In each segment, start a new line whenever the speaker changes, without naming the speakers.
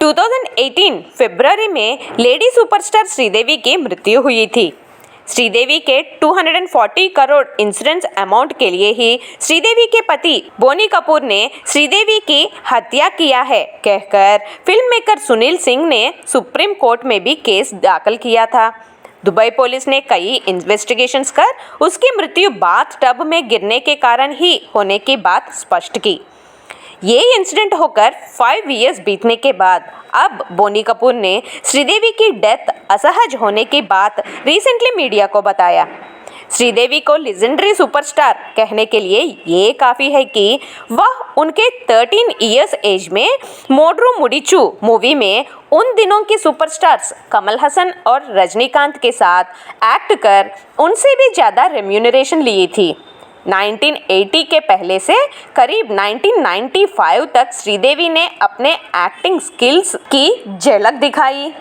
2018 फरवरी में lady superstar Sridevi की मृत्यु हुई थी। श्रीदेवी के 240 करोड़ इंश्योरेंस अमाउंट के लिए ही श्रीदेवी के पति बोनी कपूर ने श्रीदेवी की हत्या किया है कहकर फिल्म मेकर सुनील सिंह ने सुप्रीम कोर्ट में भी केस दाखिल किया था। दुबई पुलिस ने कई इन्वेस्टिगेशंस कर उसकी मृत्यु बाथटब में गिरने के कारण ही होने की बात स्पष्ट की। ये इंसिडेंट होकर 5 इयर्स बीतने के बाद अब बोनी कपूर ने श्रीदेवी की डेथ असहज होने की बात रिसेंटली मीडिया को बताया। श्रीदेवी को लेजेंडरी सुपरस्टार कहने के लिए ये काफ़ी है कि वह उनके 13 इयर्स एज में मोड्रू मुडिचू मूवी में उन दिनों की सुपरस्टार्स कमल हसन और रजनीकांत के साथ एक्ट कर उनसे भी ज़्यादा रेम्यूनरेशन ली थी। 1980 के पहले से करीब 1995 तक श्रीदेवी ने अपने एक्टिंग स्किल्स की झलक दिखाई।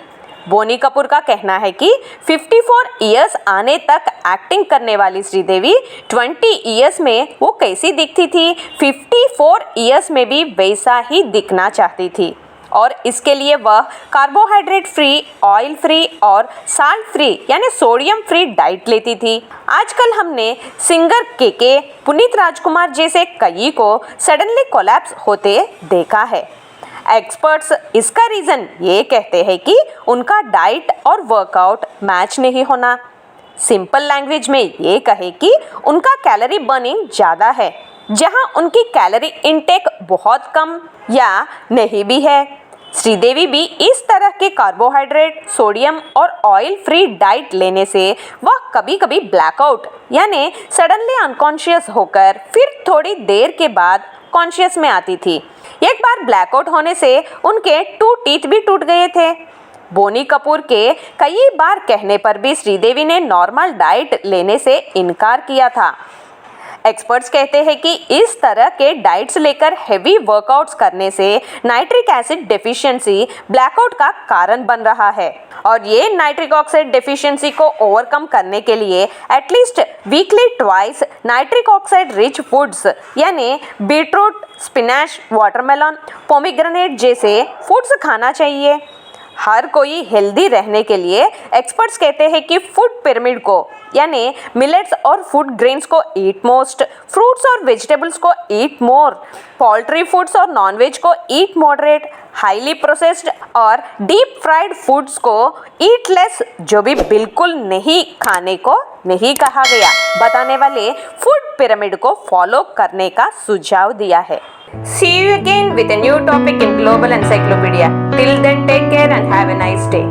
बोनी कपूर का कहना है कि 54 इयर्स आने तक एक्टिंग करने वाली श्रीदेवी 20 इयर्स में वो कैसी दिखती थी, 54 इयर्स में भी वैसा ही दिखना चाहती थी और इसके लिए वह कार्बोहाइड्रेट फ्री, ऑयल फ्री और साल्ट फ्री यानी सोडियम फ्री डाइट लेती थी। आजकल हमने सिंगर के पुनीत राजकुमार जैसे कई को सडनली कोलैप्स होते देखा है। एक्सपर्ट्स इसका रीज़न ये कहते हैं कि उनका डाइट और वर्कआउट मैच नहीं होना। सिंपल लैंग्वेज में ये कहे कि उनका कैलोरी बर्निंग ज़्यादा है, जहां उनकी कैलोरी इनटेक बहुत कम या नहीं भी है। श्रीदेवी भी इस तरह के कार्बोहाइड्रेट, सोडियम और ऑयल फ्री डाइट लेने से वह कभी कभी ब्लैकआउट यानी सडनली अनकॉन्शियस होकर फिर थोड़ी देर के बाद कॉन्शियस में आती थी। एक बार ब्लैकआउट होने से उनके 2 टीथ भी टूट गए थे। बोनी कपूर के कई बार कहने पर भी श्रीदेवी ने नॉर्मल डाइट लेने से इनकार किया था। एक्सपर्ट्स कहते हैं कि इस तरह के डाइट्स लेकर हेवी वर्कआउट्स करने से नाइट्रिक एसिड डेफिशिएंसी ब्लैकआउट का कारण बन रहा है और ये नाइट्रिक ऑक्साइड डेफिशिएंसी को ओवरकम करने के लिए at least weekly twice nitric oxide rich foods यानी बीटरूट, स्पिनच, वाटरमेलन, पोमीग्रेनेट जैसे फूड्स खाना चाहिए। हर कोई हेल्दी रहने के लिए एक्सपर्ट्स कहते हैं कि फूड पिरामिड को यानी मिलेट्स और फूड ग्रेन्स को ईट मोस्ट, फ्रूट्स और वेजिटेबल्स को ईट मोर, पोल्ट्री फूड्स और नॉनवेज को ईट मॉडरेट, हाईली प्रोसेस्ड और डीप फ्राइड फूड्स को ईट लेस, जो भी बिल्कुल नहीं खाने को नहीं कहा गया, बताने वाले फूड पिरामिड को फॉलो करने का सुझाव दिया है। See you again with a new topic in Global Encyclopedia. Till then, take care and have a nice day.